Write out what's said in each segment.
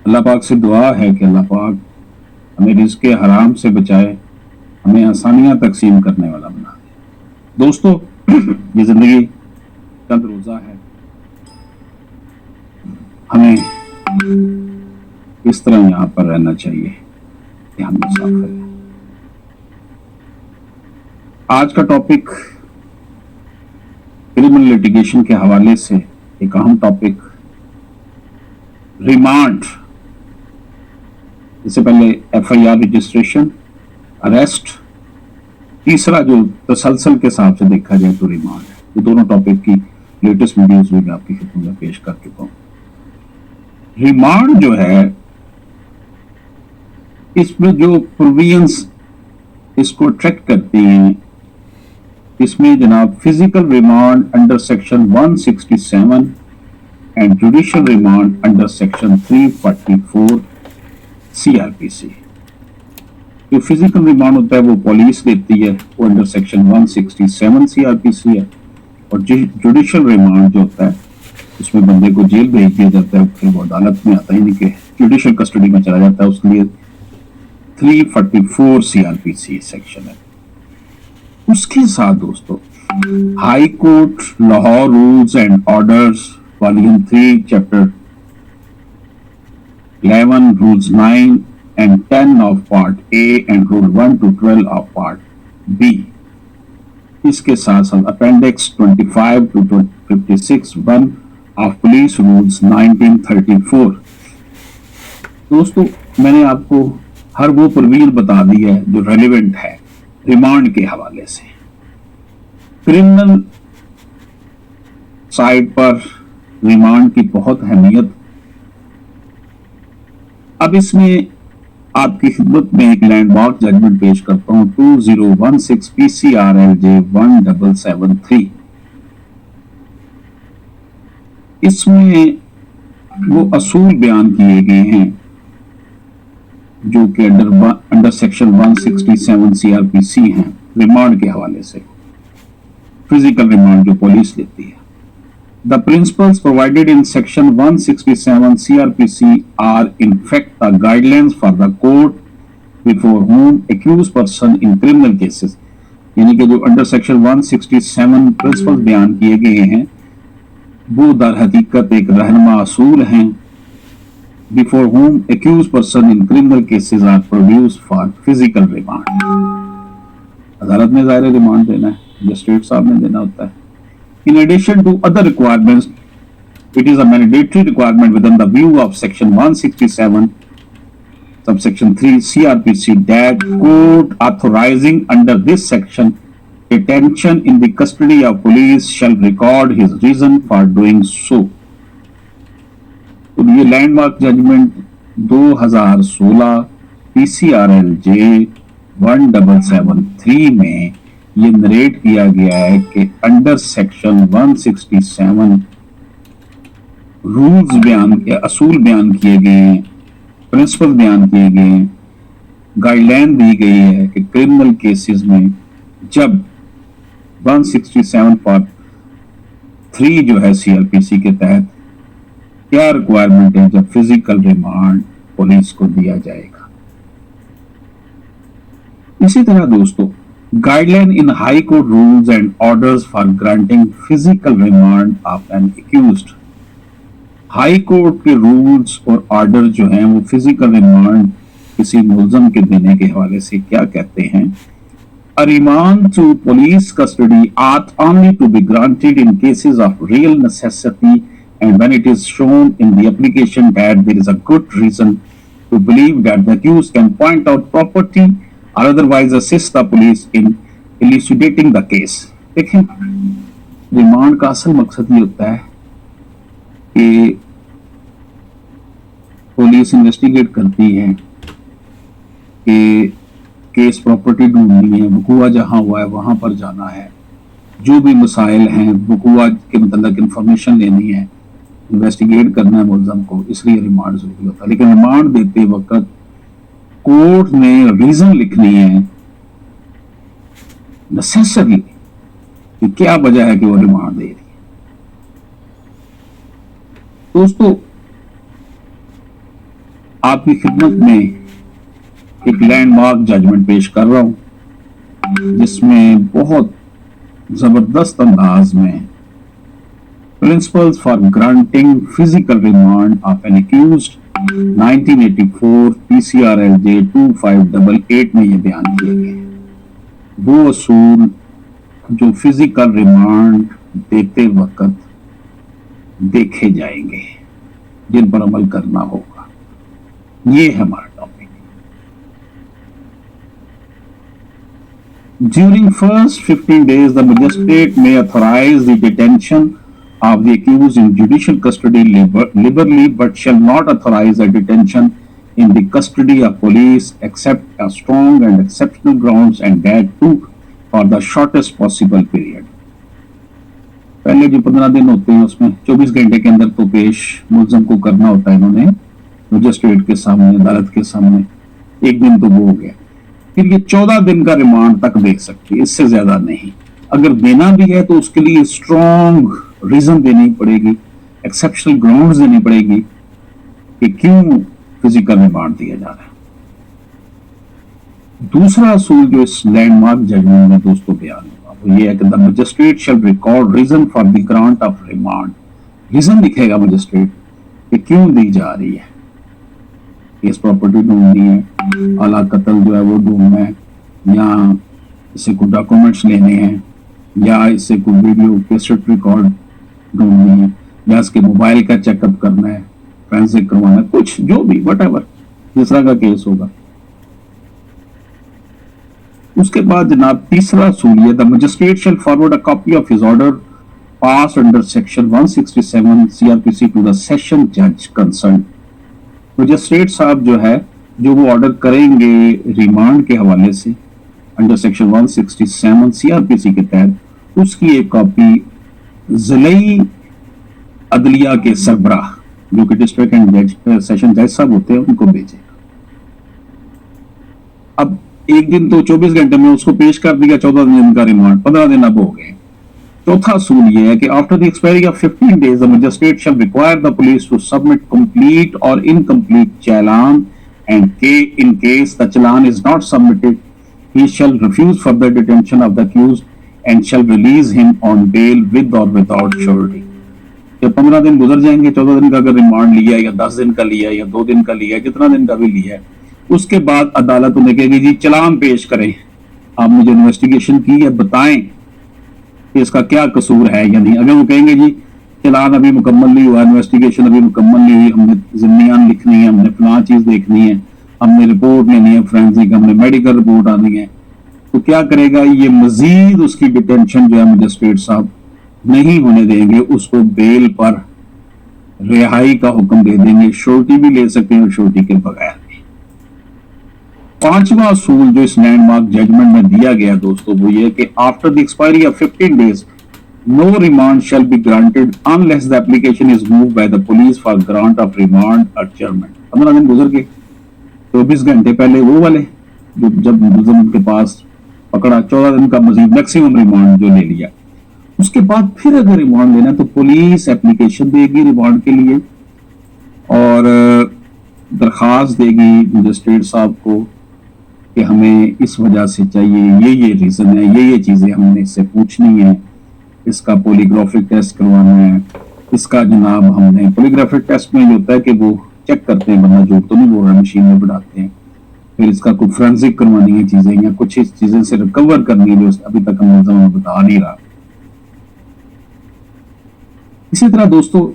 اللہ پاک سے دعا ہے کہ اللہ پاک ہمیں رزق حرام سے بچائے، ہمیں آسانیاں تقسیم کرنے والا بنا دے۔ دوستو، یہ زندگی چند روزہ ہے، ہمیں اس طرح یہاں پر رہنا چاہیے کہ ہم مسافر ہیں۔ آج کا ٹاپک کرمنل لیٹیگیشن کے حوالے سے ایک اہم ٹاپک، ریمانڈ۔ اس سے پہلے FIR رجسٹریشن، اریسٹ، تیسرا جو تسلسل کے حساب سے دیکھا جائے تو ریمانڈ ہے۔ یہ دونوں ٹاپک کی لیٹسٹ ویڈیوز بھی میں آپ کی خدمت میں پیش کر چکا ہوں۔ ریمانڈ جو ہے، اس میں جو پروویژنس اس کو اٹریکٹ کرتی ہیں، اس میں جناب physical remand under section 167 and judicial remand under section 344 CRPC۔ جو فزیکل ریمانڈ ہوتا ہے وہ پولیس دیتی ہے، وہ انڈر سیکشن 167 CRPC ہے، اور جوڈیشل ریمانڈ جو ہوتا ہے اس میں بندے کو جیل بھیج دیا جاتا ہے، پھر وہ عدالت میں آتا ہی نہیں کہ جوڈیشل کسٹڈی میں چلا جاتا ہے، اس لیے 344 CRPC سیکشن ہے۔ اس کے ساتھ دوستو high court Lahore rules and orders volume 3 chapter 11 rules 9 and 10 of part A and rule 1 to 12 of part B، اس کے ساتھ ساتھ appendix 25 to 56 1 of police rules 1934۔ دوستو، میں نے آپ کو ہر وہ پروویژن بتا دی ہے جو ریلیونٹ ہے ریمانڈ کے حوالے سے۔ کرمنل سائڈ پر ریمانڈ کی بہت اہمیت۔ اب اس میں آپ کی خدمت میں ایک لینڈ مارک ججمنٹ پیش کرتا ہوں، 2016PcrLJ 1773۔ اس میں وہ اصول بیان کیے گئے ہیں جو کہ انڈر سیکشن 167 CRPC ہیں ریمانڈ کے حوالے سے، فزیکل ریمانڈ جو پولیس لیتی ہے۔ The principles provided in section 167 CRPC are in fact the guidelines for the court before whom accused person in criminal cases، یعنی کہ جو انڈر سیکشن 167 پرنسپلز بیان کیے گئے ہیں وہ در حقیقت ایک رہنما اصول ہیں before whom accused person in criminal cases are produced for physical remand۔ عدالت میں ظاہر ریمانڈ دینا ہے، مجسٹریٹ صاحب نے دینا ہوتا ہے۔ In addition to other requirements, it is a mandatory requirement within the view of section 167 subsection 3 CRPC that court authorizing under this section detention in the custody of police shall record his reason for doing so۔ تو یہ land mark judgment 2016 PcrLJ 1773 میں یہ narrate کیا گیا ہے کہ under section 167 rules بیان کے اصول بیان کیے گئے ہیں، پرنسپل بیان کیے گئے ہیں، گائیڈ لائن دی گئی ہے کہ کرمنل کیسز میں جب 167 پارٹ 3 جو ہے CRPC کے تحت کیا ریکوائرمنٹ ہے جب فزیکل ریمانڈ پولیس کو دیا جائے گا۔ اسی طرح دوستو guideline in high court rules and orders for granting physical remand of an accused۔ High court کے رولز اور آرڈر جو ہیں وہ فزیکل ریمانڈ کسی ملزم کے دینے کے حوالے سے کیا کہتے ہیں۔ A remand to police custody ought only to be granted in cases of real necessity and when it is shown in the application that there is a good reason to believe that the accused can point out property or otherwise assist the police in elucidating the case۔ دیکھیں، remand کا اصل مقصد یہ ہوتا ہے کہ police investigate کرتی ہے کہ کیس پراپرٹی ڈھونڈنی ہے، وقوع جہاں ہوا ہے وہاں پر جانا ہے، جو بھی مسائل ہیں وقوع کے متعلق انفارمیشن لینی ہے، انویسٹیگیٹ کرنا ہے ملزم کو، اس لیے ریمانڈ ضروری ہوتا ہے۔ لیکن ریمانڈ دیتے وقت کورٹ نے ریزن لکھنی ہے، نیسیسری، کہ کیا وجہ ہے کہ وہ ریمانڈ دے رہی ہے۔ دوستو، آپ کی خدمت میں ایک لینڈ مارک ججمنٹ پیش کر رہا ہوں جس میں بہت زبردست انداز میں principles for granting physical remand of an accused 1984 PcrLJ 2588 میں یہ بیان کیے گئے وہ اصول جو فزیکل ریمانڈ دیتے وقت دیکھے جائیں گے، جن پر عمل کرنا ہوگا. یہ ہے ہمارا topic. During first 15 days, the magistrate may authorize the detention of the accused in judicial custody liberally, but shall not authorize a detention in the custody of police except on strong and exceptional grounds, and that too for the shortest possible period. پہلے جو 15 دن ہوتے ہیں اس میں 24 گھنٹے کے اندر تو پیش ملزم کو کرنا ہوتا ہے انہوں نے مجسٹریٹ کے سامنے، عدالت کے سامنے. ایک دن تو وہ ہو گیا، پھر یہ 14 دن کا ریمانڈ تک دے سکتی ہے، اس سے زیادہ نہیں. اگر دینا بھی ہے تو اس کے لیے اسٹرانگ ریزن دینی پڑے گی، ایکسیپشنل گراؤنڈز دینی پڑے گی کہ کیوں فزیکل ریمانڈ دیا جا رہا ہے. دوسرا اصول جو اس لینڈ مارک ججمنٹ میں دوستوں بیان ہوا وہ یہ ہے کہ the magistrate shall record reason for the grant of remand. Reason لکھے گا مجسٹریٹ کہ کیوں دی جا رہی ہے. کیس پراپرٹی ڈھونڈنی ہے، اعلیٰ قتل جو ہے وہ ڈھونڈنا ہے، یا اس سے کوئی ڈاکومنٹس لینے ہیں، یا اس سے کوئی ویڈیو کیسٹ ریکارڈ ڈھونڈنی ہے، یا اس کے موبائل کا چیک اپ کرنا ہے، فورینسک کروانا ہے، کچھ جو بھی وٹ ایور جس طرح کا کیس ہوگا. اس کے بعد جناب تیسرا اصول یہ the magistrate shall forward a copy of his order passed under section 167 CRPC to the session judge concerned. Magistrate صاحب جو ہے جو وہ آرڈر کریں گے ریمانڈ کے حوالے سے انڈر سیکشن 167 CRPC کے تحت، اس کی ایک کاپی ضلعی عدلیہ کے سربراہ جو کہ ڈسٹرکٹ اینڈ سیشن جج صاحب ہوتے ہیں ان کو بھیجے. اب ایک دن تو 24 گھنٹے میں اس کو پیش کر دیا، 14 دن کا ریمانڈ، 15 دن اب ہو گئے. چوتھا اصول یہ ہے کہ after the expiry of 15 days the magistrate shall require the police to submit complete or incomplete challan, and in case the challan is not submitted he shall refuse further detention of the accused and shall release him on bail with or without surety. جب 15 دن گزر جائیں گے، 14 دن کا اگر remand لیا یا 10 دن کا لیا یا 2 دن کا لیا، جتنا دن کا بھی لیا ہے، اس کے بعد عدالت انہیں کہے گی جی چلان پیش کریں، آپ مجھے انویسٹیگیشن کی ہے، بتائیں کہ اس کا کیا قصور ہے یا نہیں. اگر وہ کہیں گے جی چلان ابھی مکمل نہیں ہوا، انویسٹیگیشن ابھی مکمل نہیں ہوئی، ہم نے ضمنیان لکھنی ہے، ہم نے فلاں چیز دیکھنی ہے، ہم نے رپورٹ لینی ہے فورینسک، ہم نے میڈیکل رپورٹ آنی ہے، تو کیا کرے گا یہ مزید اس کی ڈیٹینشن جو ہے مجسٹریٹ صاحب نہیں ہونے دیں گے، اس کو بیل پر رہائی کا حکم دے دیں گے. شورٹی بھی لے سکتے ہیں اور شورٹی کے بغیر. پانچواں اصول جو اس لینڈ مارک ججمنٹ میں دیا گیا دوستو وہ یہ کہ after the expiry of 15 days no remand shall be granted unless the application is moved by the police for grant of remand adjournment. 15 دن گزر گئے، 24 گھنٹے پہلے وہ والے جو جب ملزم کے پاس پکڑا، 14 دن کا مزید میکسیمم ریمانڈ جو لے لیا. اس کے بعد پھر اگر ریمانڈ لینا تو پولیس اپلیکیشن دے گی ریمانڈ کے لیے اور درخواست دے گی مجسٹریٹ صاحب کو کہ ہمیں اس وجہ سے چاہیے، یہ ریزن ہے، یہ چیزیں ہم نے اس سے پوچھنی ہے، اس کا پولیگرافک ٹیسٹ کروانا ہے، اس کا جناب ہم نے پولیگرافک ٹیسٹ میں جو ہوتا ہے کہ وہ چیک کرتے ہیں بندہ جھوٹ تو نہیں بول رہا، مشین میں بڑھاتے ہیں، پھر اس کا کوئی فورینسک کروانی ہے چیزیں یا کچھ اس چیزیں سے ریکور کرنی ہے جو ابھی تک ہم ملزم بتا نہیں رہا. اسی طرح دوستو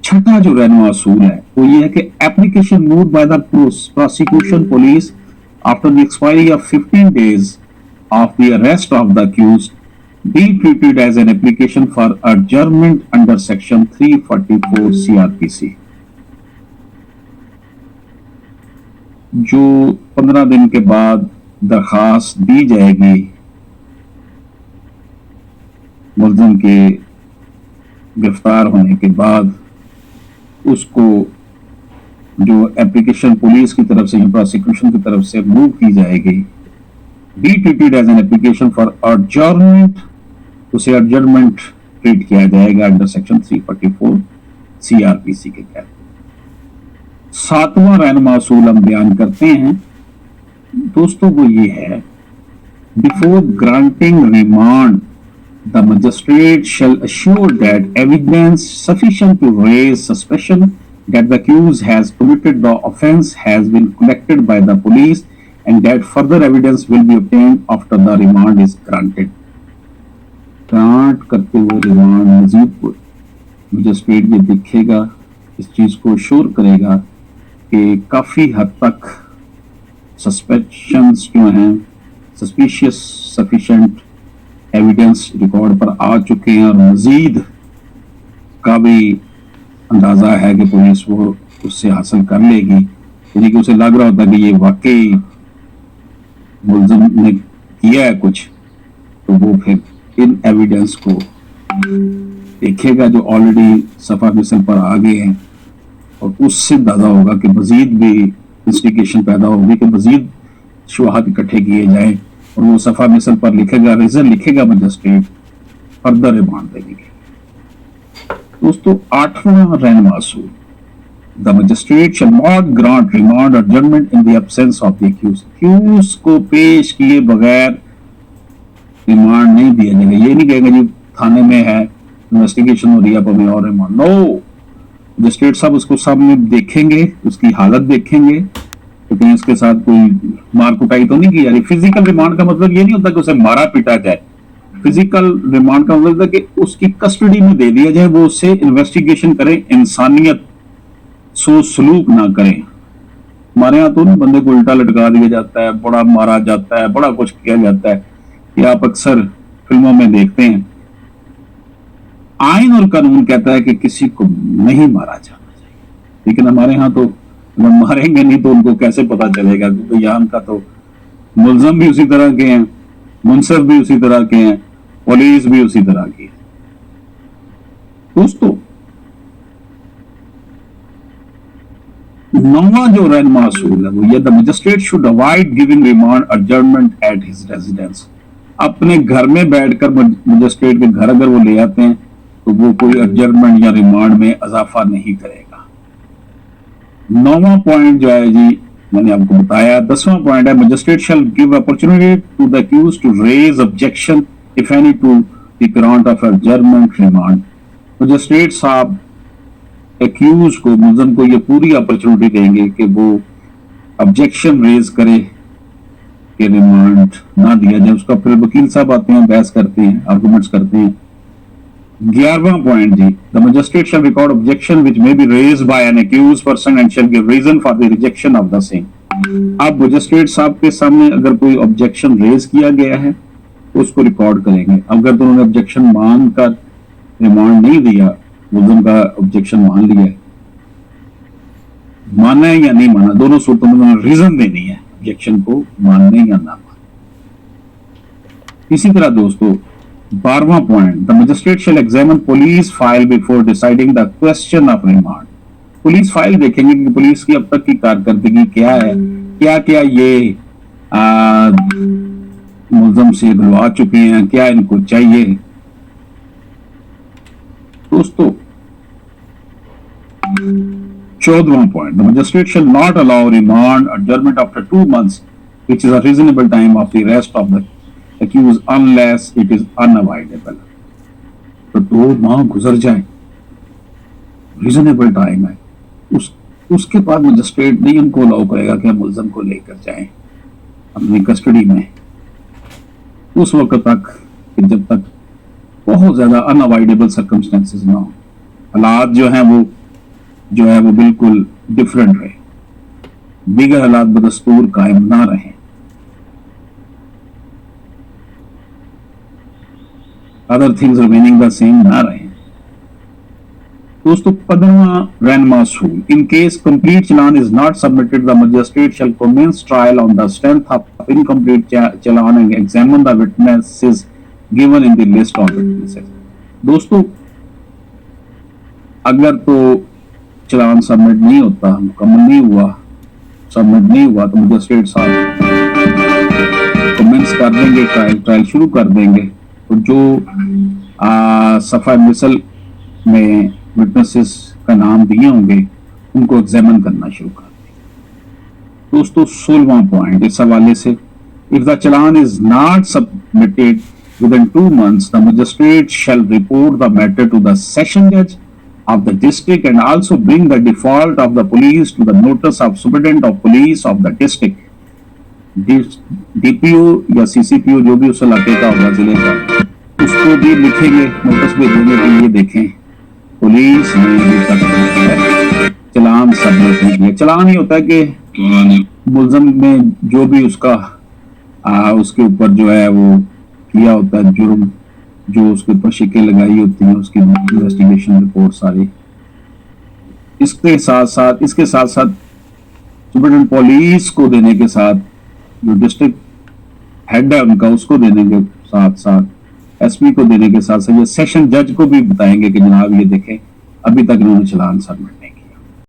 چھٹا جو رہنما اصول ہے وہ یہ ہے کہ application moved by the prosecution police after the expiry of 15 days of the arrest of the accused be treated as an application for adjournment under section 344 CRPC. جو 15 دن کے بعد درخواست دی جائے گی ملزم کے گرفتار ہونے کے بعد، اس کو جو اپلیکیشن پولیس کی طرف سے یا پروسیکیوشن کی طرف سے موو کی جائے گی، be treated as an application for adjournment، اسے adjournment ٹریٹ کیا جائے گا انڈر سیکشن 344 CRPC کے تحت. 7واں رہنما اصول ہم بیان کرتے ہیں دوستوں، وہ یہ ہے before granting remand the magistrate shall assure that evidence sufficient to raise suspicion that the accused has committed the offence has been collected by the police and that further evidence will be obtained after the remand is granted. Grant کرتے ہوئے remand مزید magistrate یہ دیکھے گا، اس چیز کو شور کرے گا کہ کافی حد تک سسپیشنز جو ہیں، سسپیشیس سفیشینٹ ایویڈنس ریکارڈ پر آ چکے ہیں اور مزید کا بھی اندازہ ہے کہ پولیس وہ اس سے حاصل کر لے گی، یعنی کہ اسے لگ رہا ہوتا ہے کہ یہ واقعی ملزم نے کیا ہے کچھ، تو وہ پھر ان ایویڈنس کو دیکھے گا جو آلریڈی صفحہ مثل پر آ گئے ہیں، اور اس سے اندازہ ہوگا کہ مزید بھی انویسٹیگیشن پیدا ہوگی کہ مزید شواہد اکٹھے کیے جائیں، اور وہ صفحہ مثل پر لکھے گا، ریزن لکھے گا مجسٹریٹ، فردر ریمانڈ دے گی. دوستو 8واں رہنما اصول The magistrate shall not grant remand or adjournment in the absence of the accused. accused کو پیش کیے بغیر ریمانڈ نہیں دیا جائے گا. یہ نہیں کہے گا جی تھانے میں ہے، انویسٹیگیشن ہو رہی ہے، اب ہمیں اور ریمانڈ. نو، مجسٹریٹ صاحب اس کو سامنے دیکھیں گے، اس کی حالت دیکھیں گے کہ کہیں اس کے ساتھ کوئی مار کٹائی تو نہیں کی جا رہی. فزیکل ریمانڈ کا مطلب یہ نہیں ہوتا کہ اسے مارا پیٹا جائے. فزیکل ریمانڈ کا مطلب ہے کہ اس کی کسٹڈی میں دے دیا جائے، وہ اس سے انویسٹیگیشن کریں، انسانیت سو سلوک نہ کریں. ہمارے یہاں تو بندے کو الٹا لٹکا دیا جاتا ہے، بڑا مارا جاتا ہے، بڑا کچھ کیا جاتا ہے، یہ آپ اکثر فلموں میں دیکھتے ہیں. آئین اور قانون کہتا ہے کہ کسی کو نہیں مارا جانا چاہیے، لیکن ہمارے ہاں تو ماریں گے نہیں تو ان کو کیسے پتا چلے گا، کیونکہ یہاں کا تو ملزم بھی اسی طرح کے ہیں، منصف بھی اسی طرح کے ہیں، پولیس بھی اسی طرح کی ہے. دوستو 9واں جو رہنما اصول ہے وہ یہ the magistrate should avoid giving remand adjournment at his residence. اپنے گھر میں بیٹھ کر مجسٹریٹ کے گھر اگر وہ لے آتے ہیں تو وہ کوئی ایڈجرمنٹ یا ریمانڈ میں اضافہ نہیں کرے گا. 9واں پوائنٹ جو ہے جی میں نے آپ کو بتایا. 10واں پوائنٹ ہے magistrate shall give opportunity to the accused to raise objection if any to the grant of adjournment remand. Magistrate صاحب ایکیوز کو، ملزم کو یہ پوری اپرچونٹی دیں گے کہ وہ آبجیکشن ریز کرے کہ ریمانڈ نہ دیا جائے. اس کا پھر وکیل صاحب آتے ہیں، بحث کرتے ہیں، آرگومنٹس کرتے ہیں. 11واں پوائنٹ جی the magistrate shall record objection which may be raised by an accused person and shall give reason for the rejection of the same. اب مجسٹریٹ صاحب کے سامنے اگر کوئی آبجیکشن ریز کیا گیا ہے تو اس کو ریکارڈ کریں گے. اگر تو انہوں نے آبجیکشن مان کر ریمانڈ نہیں دیا، ملزم کا آبجیکشن مان لیا ہے، مانا ہے یا نہیں مانا، دونوں صورتوں میں ریزن دینی ہے آبجیکشن کو ماننے یا نہ ماننے. اسی طرح دوستو 12واں point the magistrate shall examine police file before deciding the question of remand. Police file دیکھیں گے کہ پولیس کی اب تک کی کارکردگی کیا ہے، کیا کیا یہ ملزم سے دلوا چکے ہیں، کیا ان کو چاہیے. دوستو 14واں point the magistrate shall not allow remand adjournment after 2 months which is a reasonable time of the arrest of the accused unless it is unavoidable. تو 2 ماہ گزر جائیں، ریزنیبل ٹائم ہے، اس کے بعد مجسٹریٹ نہیں ان کو الاؤ کرے گا کہ ملزم کو لے کر جائیں اپنی کسٹڈی میں اس وقت تک کہ جب تک بہت زیادہ اناوائڈیبل سرکمسٹانسز نہ ہوں، حالات جو ہیں وہ بالکل ڈفرینٹ رہے، دیگر حالات بدستور قائم نہ رہیں. other things remaining the same نہ رہیں. دوستو 15واں رہنما اصول in case complete challan is not submitted the magistrate shall commence trial on the strength of incomplete challan and examine the witnesses given in the list of witnesses. دوستو اگر تو چلان submit نہیں ہوتا، مکمل نہیں ہوا تو مجسٹریٹ صاحب کمنٹس کر دیں گے، ٹرائل شروع کر دیں گے. اور جو صفحہ مثل میں وٹنسز کا نام دیے ہوں گے ان کو ایگزامن کرنا شروع کر دیں۔ دوستو 16واں پوائنٹ اس حوالے سے، if the challan is not submitted within 2 months, the magistrate shall report the matter to the session judge of the district and also bring the default of the police to the notice of superintendent of police of the district. D P O یا C سی پی او جو بھی اس علاقے کا ہوگا ضلع کا، اس کو بھی لکھیں گے، نوٹس بھیجیں گے کہ یہ دیکھیں پولیس نے ابھی تک چلان سبمٹ نہیں کیا۔ چلان یہ ہوتا ہے کہ ملزم میں جو بھی اس کا اس کے اوپر جو ہے وہ کیا ہوتا ہے جرم، جو اس کے اوپر شکیں لگائی ہوتی ہیں، اس کی انویسٹیگیشن رپورٹ ساری، اس کے ساتھ ساتھ سپرنٹینڈنٹ پولیس کو دینے کے ساتھ، جو ڈسٹرکٹ ہیڈ ہے ان کا، اس کو دینے کے ساتھ ساتھ ایس پی کو دینے کے ساتھ ساتھ یہ سیشن جج کو بھی بتائیں گے کہ جناب یہ دیکھیں ابھی تک انہوں نے چلان سبمٹ